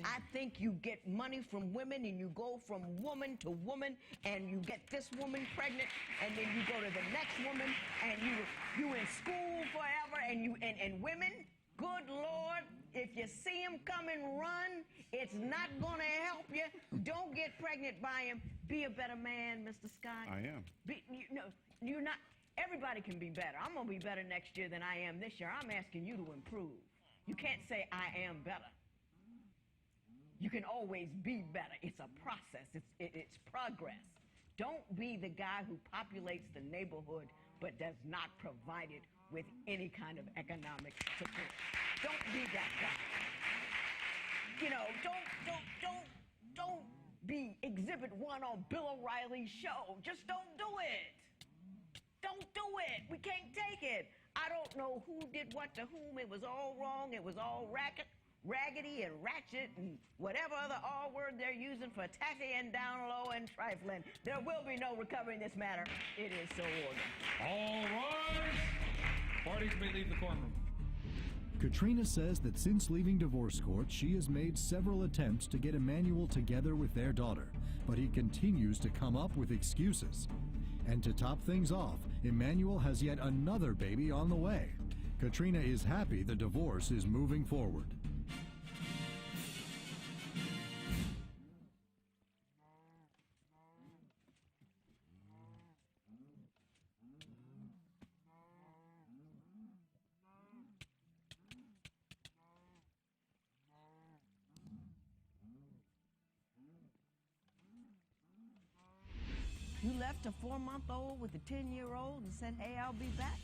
I think you get money from women and you go from woman to woman and you get this woman pregnant and then you go to the next woman and you in school forever and women, good Lord, if you see him come and run, it's not going to help you. Don't get pregnant by him. Be a better man, Mr. Scott. I am. You're not. Everybody can be better. I'm going to be better next year than I am this year. I'm asking you to improve. You can't say I am better. You can always be better. It's a process. It's progress. Don't be the guy who populates the neighborhood but does not provide it with any kind of economic support. Don't be that guy. You know, don't be Exhibit 1 on Bill O'Reilly's show. Just don't do it. Don't do it. We can't take it. I don't know who did what to whom. It was all wrong. It was all raggedy and ratchet and whatever other R word they're using for tacky and down low and trifling. There will be no recovering this matter. It is so ordered. All rise. Parties may leave the courtroom. Katrina says that since leaving divorce court, she has made several attempts to get Emmanuel together with their daughter, but he continues to come up with excuses. And to top things off, Emmanuel has yet another baby on the way. Katrina is happy the divorce is moving forward. You left a 4-month-old with a 10-year-old and said, hey, I'll be back?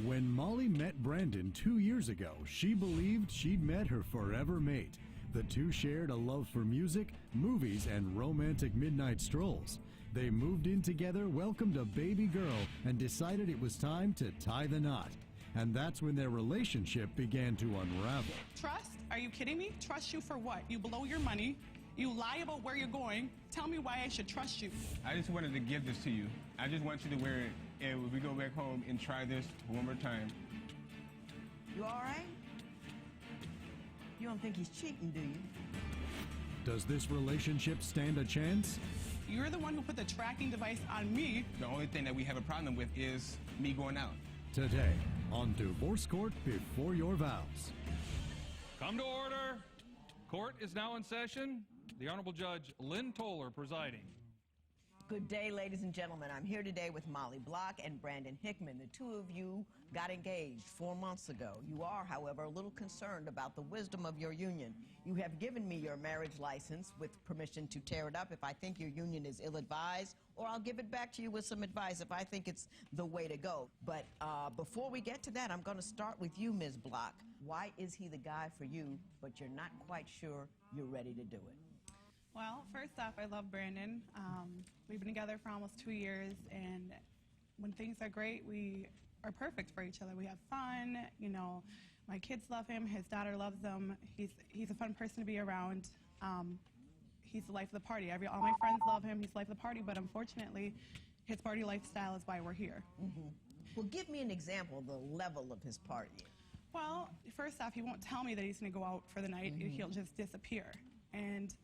When Molly met Brandon 2 years ago, she believed she'd met her forever mate. The two shared a love for music, movies, and romantic midnight strolls. They moved in together, welcomed a baby girl, and decided it was time to tie the knot. And that's when their relationship began to unravel. Trust? Are you kidding me? Trust you for what? You blow your money. You lie about where you're going. Tell me why I should trust you. I just wanted to give this to you. I just want you to wear it, and when we go back home and try this one more time. You all right? You don't think he's cheating, do you? Does this relationship stand a chance? You're the one who put the tracking device on me. The only thing that we have a problem with is me going out. Today, on Divorce Court Before Your Vows. Come to order. Court is now in session. The Honorable Judge Lynn Toler presiding. Good day, ladies and gentlemen. I'm here today with Molly Block and Brandon Hickman. The two of you got engaged 4 months ago. You are, however, a little concerned about the wisdom of your union. You have given me your marriage license with permission to tear it up if I think your union is ill-advised, or I'll give it back to you with some advice if I think it's the way to go. But before we get to that, I'm going to start with you, Ms. Block. Why is he the guy for you, but you're not quite sure you're ready to do it? Well, first off, I love Brandon. We've been together for almost 2 years, and when things are great, we are perfect for each other. We have fun, you know, my kids love him, his daughter loves him. He's a fun person to be around. He's the life of the party. All my friends love him, he's the life of the party, but unfortunately, his party lifestyle is why we're here. Mm-hmm. Well, give me an example of the level of his party. Well, first off, he won't tell me that he's gonna go out for the night. Mm-hmm. He'll just disappear. And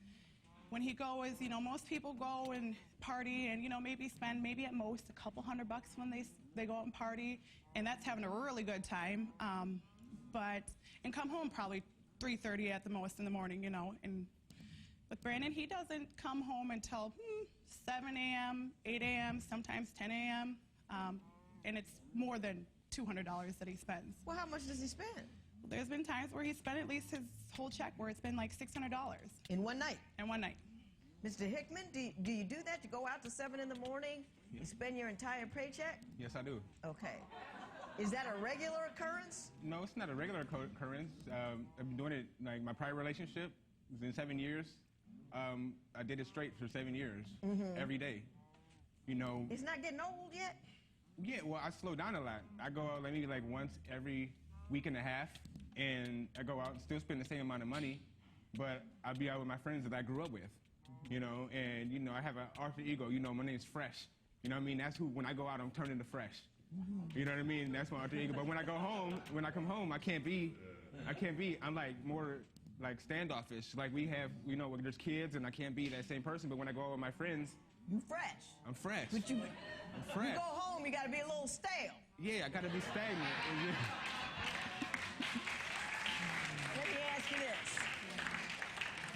when he goes, you know, most people go and party and, you know, maybe spend maybe at most a couple $100 when they go out and party, and that's having a really good time. And come home probably 3:30 at the most in the morning, you know. And with Brandon, he doesn't come home until 7 a.m., 8 a.m., sometimes 10 a.m., and it's more than $200 that he spends. Well, how much does he spend? Well, there's been times where he spent at least his whole check where it's been like $600. In one night? In one night. Mr. Hickman, do you do that? You go out to 7 in the morning? You spend your entire paycheck? Yes, I do. Okay. Is that a regular occurrence? No, it's not a regular occurrence. I've been doing it, like my prior relationship was in 7 years. I did it straight for 7 years, every day. You know. It's not getting old yet? Yeah, well, I slow down a lot. I go out maybe like once every week and a half, and I go out and still spend the same amount of money, but I'll be out with my friends that I grew up with, you know, and, you know, I have an alter ego, you know, my name's Fresh. You know what I mean? That's who, when I go out, I'm turning to Fresh. You know what I mean? That's my alter ego. But when I go home, when I come home, I can't be, I'm like more like standoffish. Like we have, you know, when there's kids and I can't be that same person, but when I go out with my friends, You fresh. I'm fresh. But you I'm fresh. you go home, you got to be a little stale. Yeah, I gotta be stagnant. Let me ask you this.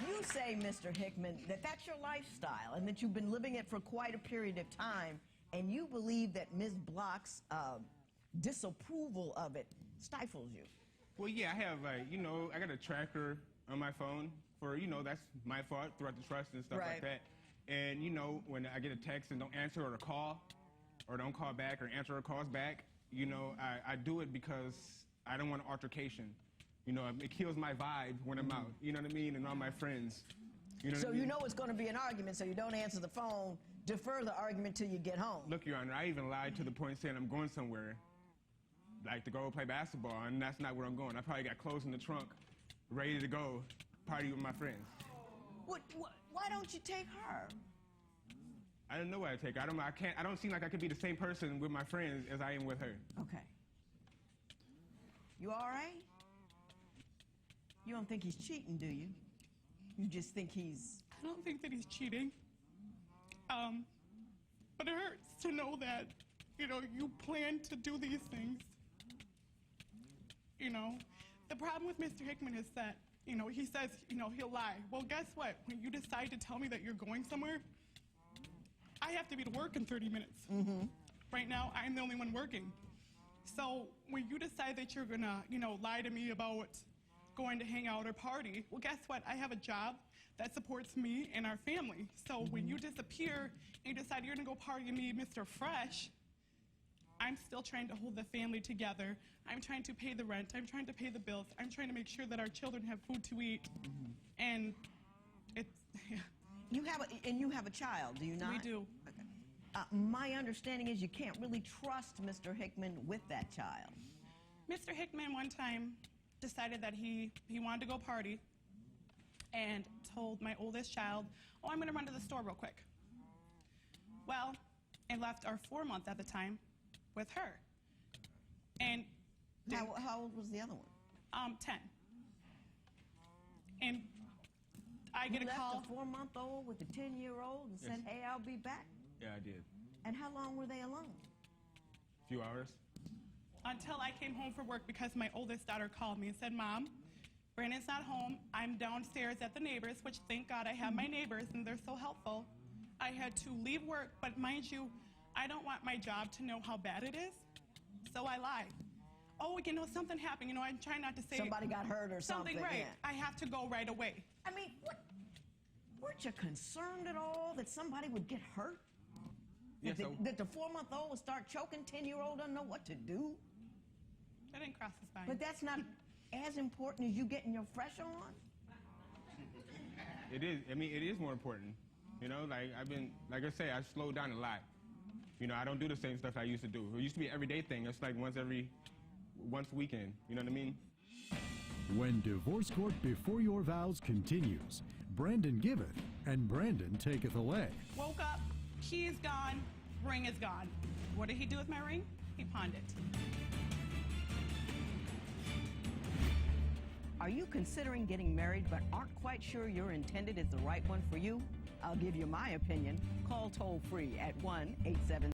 You say, Mr. Hickman, that that's your lifestyle and that you've been living it for quite a period of time, and you believe that Ms. Block's disapproval of it stifles you. Well, yeah, I have, like, you know, I got a tracker on my phone for, you know, that's my fault throughout the trust and stuff Right. like that. And, you know, when I get a text and don't answer or a call, or don't call back or answer or calls back, you know, I do it because I don't want an altercation. You know, it kills my vibe when I'm out, you know what I mean? And all my friends, you know what So I mean? you know it's going to be an argument, so you don't answer the phone, defer the argument till you get home. Look, Your Honor, I even lied to the point saying I'm going somewhere, like to go play basketball, and that's not where I'm going. I probably got clothes in the trunk, ready to go, party with my friends. Why don't you take her? I don't know where I take her. I don't seem like I could be the same person with my friends as I am with her. Okay. You all right? You don't think he's cheating, do you? You just think he's... I don't think that he's cheating. But it hurts to know that, you know, you plan to do these things. You know, the problem with Mr. Hickman is that, you know, he says, you know, he'll lie. Well, guess what? When you decide to tell me that you're going somewhere, I have to be to work in 30 minutes. Mm-hmm. Right now, I'm the only one working. So when you decide that you're gonna, you know, lie to me about going to hang out or party, well, guess what? I have a job that supports me and our family. So when you disappear and you decide you're gonna go party with me, Mr. Fresh, I'm still trying to hold the family together. I'm trying to pay the rent. I'm trying to pay the bills. I'm trying to make sure that our children have food to eat. And it's, yeah. You have a child, do you not? We do. My understanding is you can't really trust Mr. Hickman with that child. Mr. Hickman one time decided that he wanted to go party and told my oldest child, oh, I'm going to run to the store real quick. Well, I left our 4-month at the time with her. And How old was the other one? 10. And I get You a call. left a 4-month-old with a 10-year-old and said, hey, I'll be back. Yeah, I did. And how long were they alone? A few hours. Until I came home from work because my oldest daughter called me and said, Mom, Brandon's not home. I'm downstairs at the neighbors, which thank God I have my neighbors and they're so helpful. I had to leave work, but mind you, I don't want my job to know how bad it is, so I lied. Oh, you know, something happened. You know, I'm trying not to say Somebody got hurt or something. right. Yeah. I have to go right away. I mean, weren't you concerned at all that somebody would get hurt? Yes, That the 4-month-old would start choking, 10-year-old doesn't know what to do? That didn't cross his mind. But that's not as important as you getting your fresh on? It is. I mean, it is more important. You know, like I say, I slowed down a lot. You know, I don't do the same stuff I used to do. It used to be an everyday thing. It's like once a weekend. You know what I mean? When Divorce Court Before Your Vows continues, Brandon giveth and Brandon taketh away. Woke up, key is gone, ring is gone. What did he do with my ring? He pawned it. Are you considering getting married but aren't quite sure your intended is the right one for you? I'll give you my opinion. Call toll free at 1-877